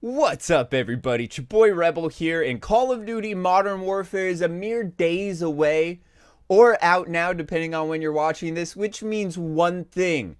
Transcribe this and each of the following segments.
What's up, everybody? It's your boy Rebel here, and Call of Duty Modern Warfare is a mere days away, or out now depending on when you're watching this, which means one thing.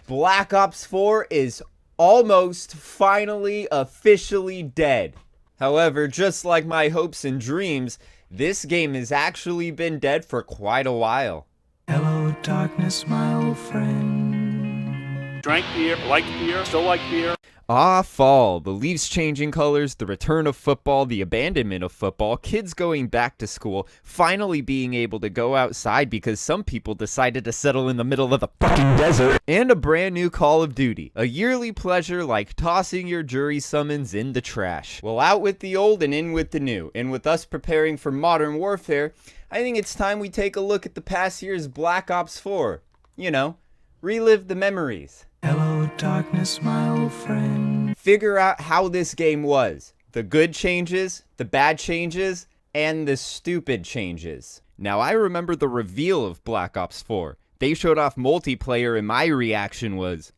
Black Ops 4 is almost finally officially dead. However, just like my hopes and dreams, this game has actually been dead for quite a while. Hello, darkness, my old friend. Drank beer, liked beer, still like beer. Ah, fall, the leaves changing colors, the return of football, the abandonment of football, kids going back to school, finally being able to go outside because some people decided to settle in the middle of the fucking desert, and a brand new Call of Duty. A yearly pleasure like tossing your jury summons in the trash. Well, out with the old and in with the new. And with us preparing for Modern Warfare, I think it's time we take a look at the past year's Black Ops 4. You know, relive the memories. Hello, darkness, my old friend. Figure out how this game was. The good changes, the bad changes, and the stupid changes. Now, I remember the reveal of Black Ops 4. They showed off multiplayer and my reaction was,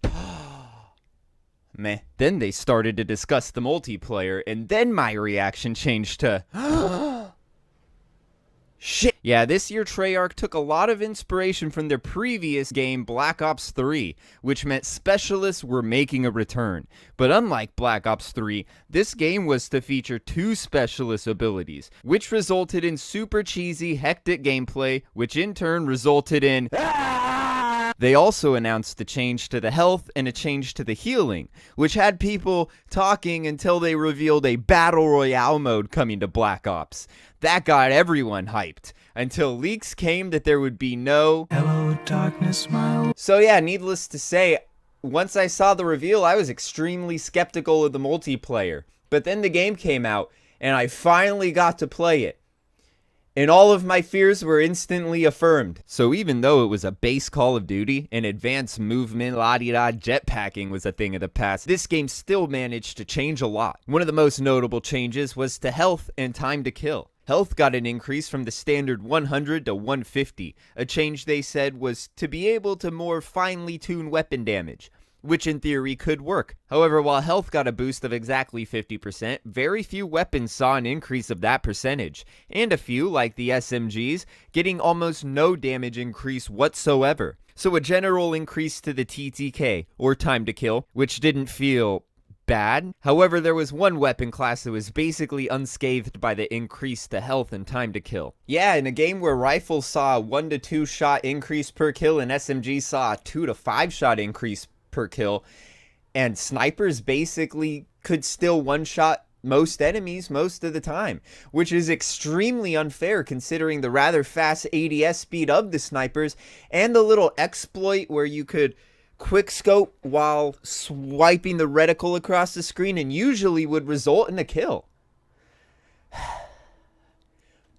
meh. Then they started to discuss the multiplayer and then my reaction changed to, shit. Yeah, this year Treyarch took a lot of inspiration from their previous game, Black Ops 3, which meant specialists were making a return. But unlike Black Ops 3, this game was to feature two specialist abilities, which resulted in super cheesy, hectic gameplay, which in turn resulted in... They also announced a change to the health and a change to the healing, which had people talking until they revealed a Battle Royale mode coming to Black Ops. That got everyone hyped, until leaks came that there would be no... Hello, darkness, my old... So yeah, needless to say, once I saw the reveal, I was extremely skeptical of the multiplayer. But then the game came out, and I finally got to play it. And all of my fears were instantly affirmed. So even though it was a base Call of Duty, and advanced movement, la-di-da, jetpacking was a thing of the past, this game still managed to change a lot. One of the most notable changes was to health and time to kill. Health got an increase from the standard 100 to 150, a change they said was to be able to more finely tune weapon damage, which in theory could work. However, while health got a boost of exactly 50%, very few weapons saw an increase of that percentage, and a few, like the SMGs, getting almost no damage increase whatsoever. So a general increase to the TTK, or time to kill, which didn't feel bad. However, there was one weapon class that was basically unscathed by the increase to health and time to kill. Yeah, in a game where rifles saw a 1 to 2 shot increase per kill and SMGs saw a 2 to 5 shot increase per kill, and snipers basically could still one-shot most enemies most of the time, which is extremely unfair considering the rather fast ADS speed of the snipers and the little exploit where you could quick scope while swiping the reticle across the screen and usually would result in a kill.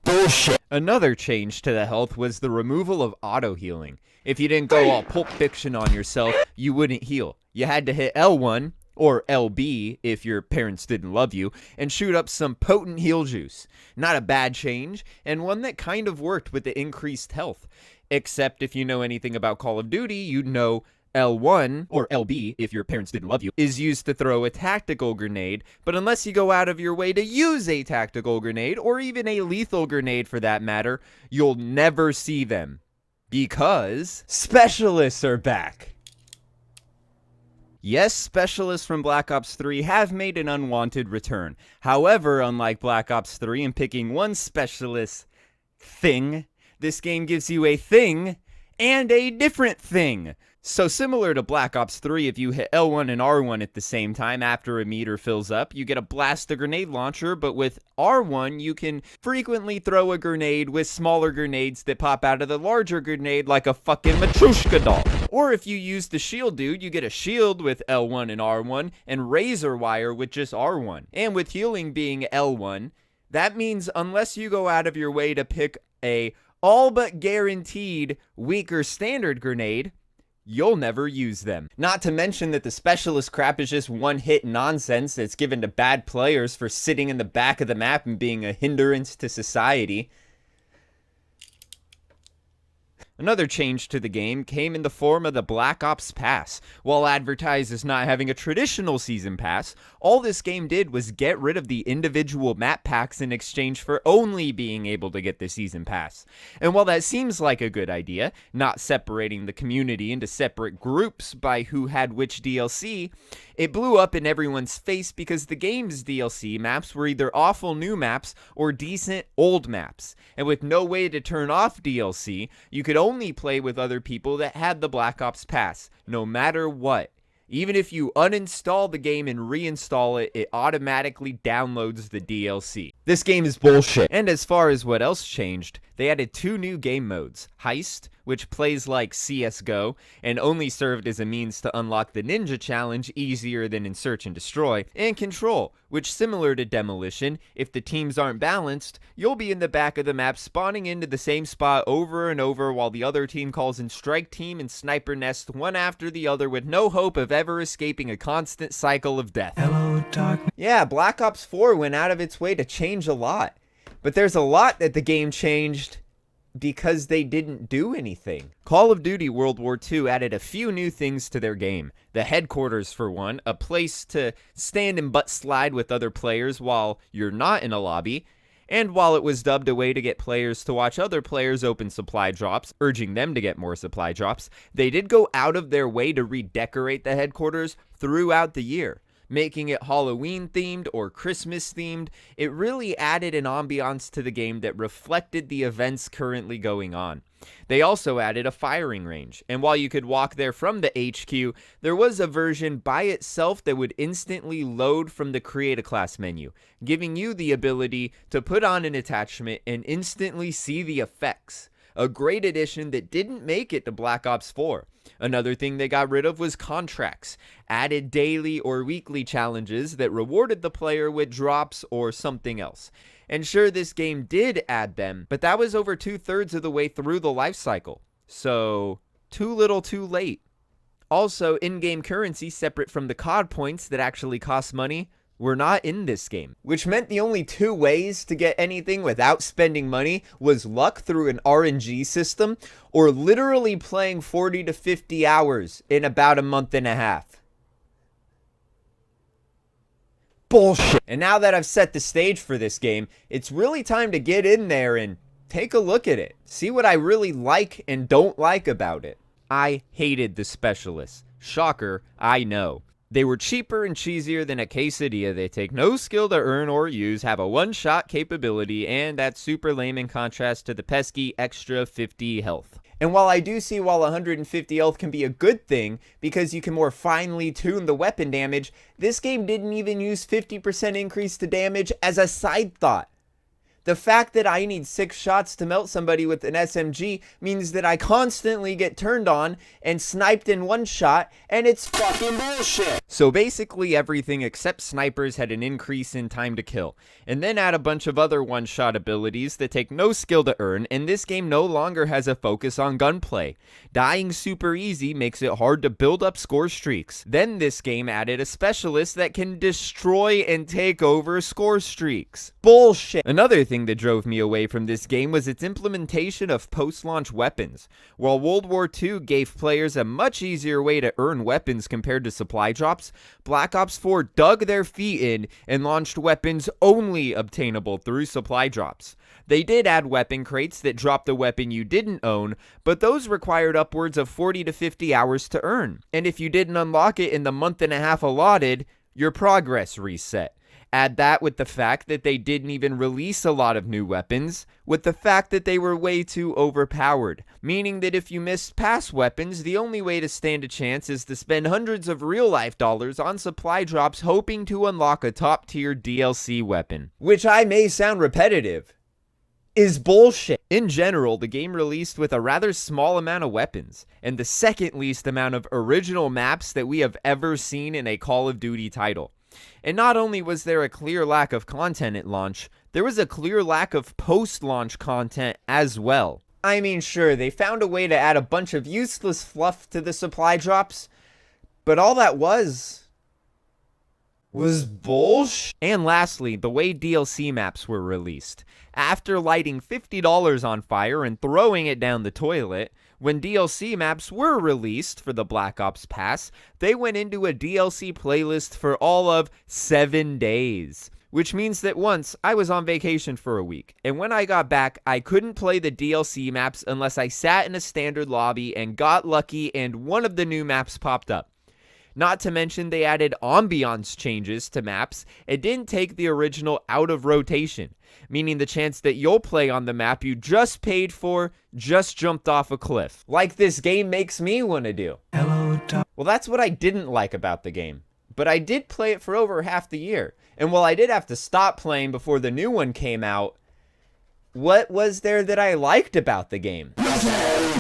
Bullshit. Another change to the health was the removal of auto healing. If you didn't go all Pulp Fiction on yourself, you wouldn't heal. You had to hit L1, or LB if your parents didn't love you, and shoot up some potent heal juice. Not a bad change, and one that kind of worked with the increased health. Except if you know anything about Call of Duty, you'd know L1, or LB if your parents didn't love you, is used to throw a tactical grenade, but unless you go out of your way to use a tactical grenade, or even a lethal grenade for that matter, you'll never see them. Because specialists are back. Yes, specialists from Black Ops 3 have made an unwanted return. However, unlike Black Ops 3 and picking one specialist thing, this game gives you a thing and a different thing. So similar to Black Ops 3, if you hit L1 and R1 at the same time after a meter fills up, you get a blast a grenade launcher, but with R1 you can frequently throw a grenade with smaller grenades that pop out of the larger grenade like a fucking Matryoshka doll. Or if you use the shield dude, you get a shield with L1 and R1 and razor wire with just R1. And with healing being L1, that means unless you go out of your way to pick a all but guaranteed weaker standard grenade, you'll never use them. Not to mention that the specialist crap is just one-hit nonsense that's given to bad players for sitting in the back of the map and being a hindrance to society. Another change to the game came in the form of the Black Ops Pass. While advertised as not having a traditional season pass, all this game did was get rid of the individual map packs in exchange for only being able to get the season pass. And while that seems like a good idea, not separating the community into separate groups by who had which DLC, it blew up in everyone's face because the game's DLC maps were either awful new maps or decent old maps. And with no way to turn off DLC, you could only play with other people that had the Black Ops Pass, no matter what. Even if you uninstall the game and reinstall it, it automatically downloads the DLC. This game is bullshit. And as far as what else changed, they added 2 new game modes. Heist, which plays like CSGO, and only served as a means to unlock the Ninja Challenge easier than in Search and Destroy. And Control, which similar to Demolition, if the teams aren't balanced, you'll be in the back of the map spawning into the same spot over and over while the other team calls in Strike Team and Sniper Nest one after the other with no hope of ever escaping a constant cycle of death. Hello, darkness. Yeah, Black Ops 4 went out of its way to change a lot. But there's a lot that the game changed because they didn't do anything. Call of Duty World War II added a few new things to their game. The headquarters, for one, a place to stand and butt slide with other players while you're not in a lobby. And while it was dubbed a way to get players to watch other players open supply drops, urging them to get more supply drops, they did go out of their way to redecorate the headquarters throughout the year, making it Halloween themed or Christmas themed. It really added an ambiance to the game that reflected the events currently going on. They also added a firing range, and while you could walk there from the HQ, there was a version by itself that would instantly load from the Create a Class menu, giving you the ability to put on an attachment and instantly see the effects. A great addition that didn't make it to Black Ops 4. Another thing they got rid of was contracts, added daily or weekly challenges that rewarded the player with drops or something else. And sure, this game did add them, but that was over 2/3 of the way through the life cycle. So, too little too late. Also, in-game currency separate from the COD points that actually cost money were not in this game, which meant the only 2 ways to get anything without spending money was luck through an RNG system or literally playing 40 to 50 hours in about a month and a half. Bullshit. And now that I've set the stage for this game, it's really time to get in there and take a look at it. See what I really like and don't like about it. I hated the specialists. Shocker, I know. They were cheaper and cheesier than a quesadilla. They take no skill to earn or use, have a one-shot capability, and that's super lame in contrast to the pesky extra 50 health. And while I do see while 150 health can be a good thing because you can more finely tune the weapon damage, this game didn't even use 50% increase to damage as a side thought. The fact that I need 6 shots to melt somebody with an SMG means that I constantly get turned on and sniped in 1 shot, and it's fucking bullshit. So basically everything except snipers had an increase in time to kill, and then add a bunch of other one-shot abilities that take no skill to earn, and this game no longer has a focus on gunplay. Dying super easy makes it hard to build up score streaks. Then this game added a specialist that can destroy and take over score streaks. Bullshit. Another thing that drove me away from this game was its implementation of post-launch weapons. While World War II gave players a much easier way to earn weapons compared to supply drops, Black Ops 4 dug their feet in and launched weapons only obtainable through supply drops. They did add weapon crates that dropped the weapon you didn't own, but those required upwards of 40 to 50 hours to earn. And if you didn't unlock it in the month and a half allotted, your progress reset. Add that with the fact that they didn't even release a lot of new weapons, with the fact that they were way too overpowered, meaning that if you missed past weapons, the only way to stand a chance is to spend hundreds of real-life dollars on supply drops hoping to unlock a top-tier DLC weapon. Which I may sound repetitive, is bullshit. In general, the game released with a rather small amount of weapons, and the second least amount of original maps that we have ever seen in a Call of Duty title. And not only was there a clear lack of content at launch, there was a clear lack of post-launch content as well. I mean, sure, they found a way to add a bunch of useless fluff to the supply drops, but all that was was bullshit. And lastly, the way DLC maps were released. After lighting $50 on fire and throwing it down the toilet, when DLC maps were released for the Black Ops Pass, they went into a DLC playlist for all of 7 days. Which means that once I was on vacation for a week, and when I got back, I couldn't play the DLC maps unless I sat in a standard lobby and got lucky and one of the new maps popped up. Not to mention they added ambiance changes to maps and didn't take the original out of rotation, meaning the chance that you'll play on the map you just paid for just jumped off a cliff. Like this game makes me want to do. Well, that's what I didn't like about the game. But I did play it for over half the year. And while I did have to stop playing before the new one came out, what was there that I liked about the game?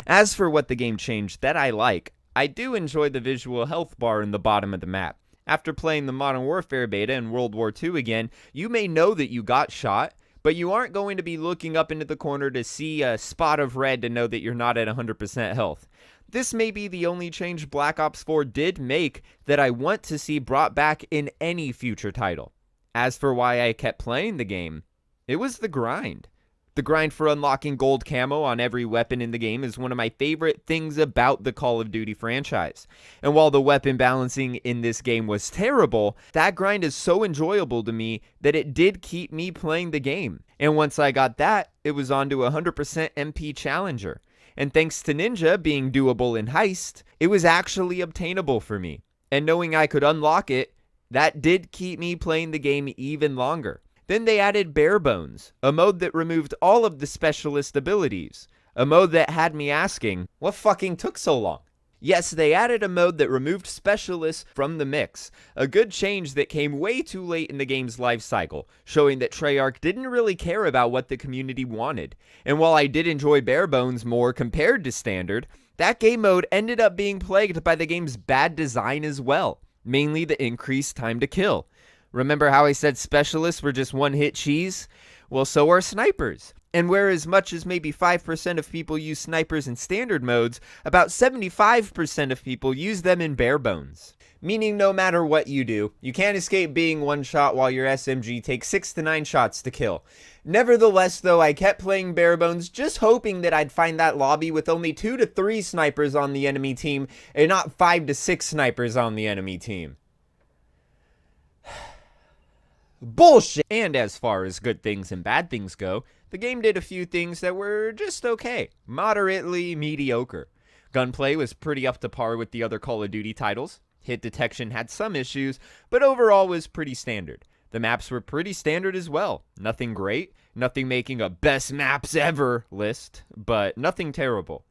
As for what the game changed that I like, I do enjoy the visual health bar in the bottom of the map. After playing the Modern Warfare beta and World War II again, you may know that you got shot, but you aren't going to be looking up into the corner to see a spot of red to know that you're not at 100% health. This may be the only change Black Ops 4 did make that I want to see brought back in any future title. As for why I kept playing the game, it was the grind. The grind for unlocking gold camo on every weapon in the game is one of my favorite things about the Call of Duty franchise. And while the weapon balancing in this game was terrible, that grind is so enjoyable to me that it did keep me playing the game. And once I got that, it was on to 100% MP Challenger. And thanks to Ninja being doable in Heist, it was actually obtainable for me. And knowing I could unlock it, that did keep me playing the game even longer. Then they added Bare Bones, a mode that removed all of the specialist abilities. A mode that had me asking, what fucking took so long? Yes, they added a mode that removed specialists from the mix, a good change that came way too late in the game's life cycle, showing that Treyarch didn't really care about what the community wanted. And while I did enjoy Bare Bones more compared to Standard, that game mode ended up being plagued by the game's bad design as well, mainly the increased time to kill. Remember how I said specialists were just one-hit cheese? Well, so are snipers. And where as much as maybe 5% of people use snipers in standard modes, about 75% of people use them in Bare Bones. Meaning no matter what you do, you can't escape being one shot while your SMG takes 6 to 9 shots to kill. Nevertheless though, I kept playing Bare Bones just hoping that I'd find that lobby with only 2 to 3 snipers on the enemy team and not 5 to 6 snipers on the enemy team. Bullshit! And as far as good things and bad things go, the game did a few things that were just okay, moderately mediocre. Gunplay was pretty up to par with the other Call of Duty titles. Hit detection had some issues, but overall was pretty standard. The maps were pretty standard as well. Nothing great, nothing making a best maps ever list, but nothing terrible.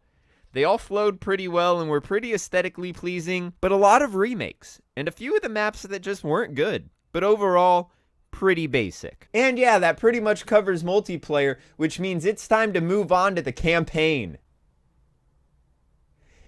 They all flowed pretty well and were pretty aesthetically pleasing, but a lot of remakes, and a few of the maps that just weren't good. But overall, pretty basic. And yeah, that pretty much covers multiplayer, which means it's time to move on to the campaign.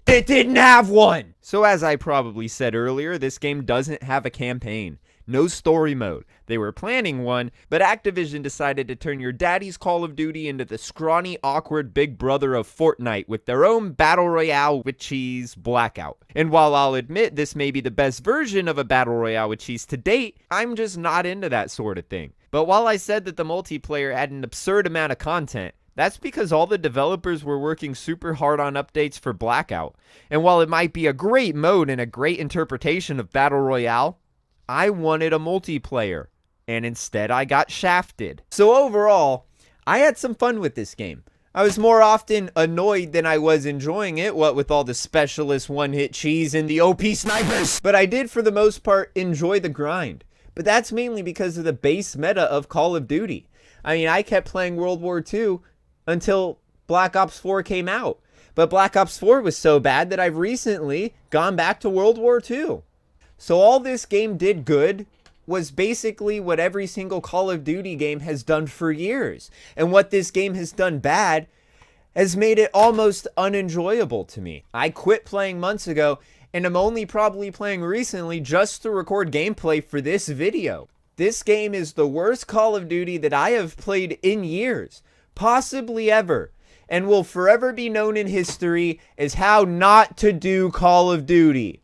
It didn't have one! So as I probably said earlier, this game doesn't have a campaign. No story mode. They were planning one, but Activision decided to turn your daddy's Call of Duty into the scrawny, awkward big brother of Fortnite with their own Battle Royale with cheese Blackout. And while I'll admit this may be the best version of a Battle Royale with cheese to date, I'm just not into that sort of thing. But while I said that the multiplayer had an absurd amount of content, that's because all the developers were working super hard on updates for Blackout. And while it might be a great mode and a great interpretation of Battle Royale, I wanted a multiplayer, and instead I got shafted. So overall, I had some fun with this game. I was more often annoyed than I was enjoying it, what with all the specialist one-hit cheese and the OP snipers. But I did, for the most part, enjoy the grind. But that's mainly because of the base meta of Call of Duty. I mean, I kept playing World War II until Black Ops 4 came out. But Black Ops 4 was so bad that I've recently gone back to World War II. So all this game did good was basically what every single Call of Duty game has done for years. And what this game has done bad has made it almost unenjoyable to me. I quit playing months ago and I'm only probably playing recently just to record gameplay for this video. This game is the worst Call of Duty that I have played in years, possibly ever, and will forever be known in history as how not to do Call of Duty.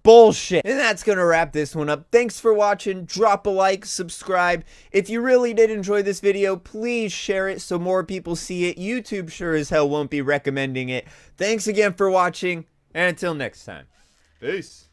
bullshit. And that's gonna wrap this one up. Thanks for watching. Drop a like, subscribe. If you really did enjoy this video, please share it so more people see it. YouTube sure as hell won't be recommending it. Thanks again for watching, and until next time. Peace.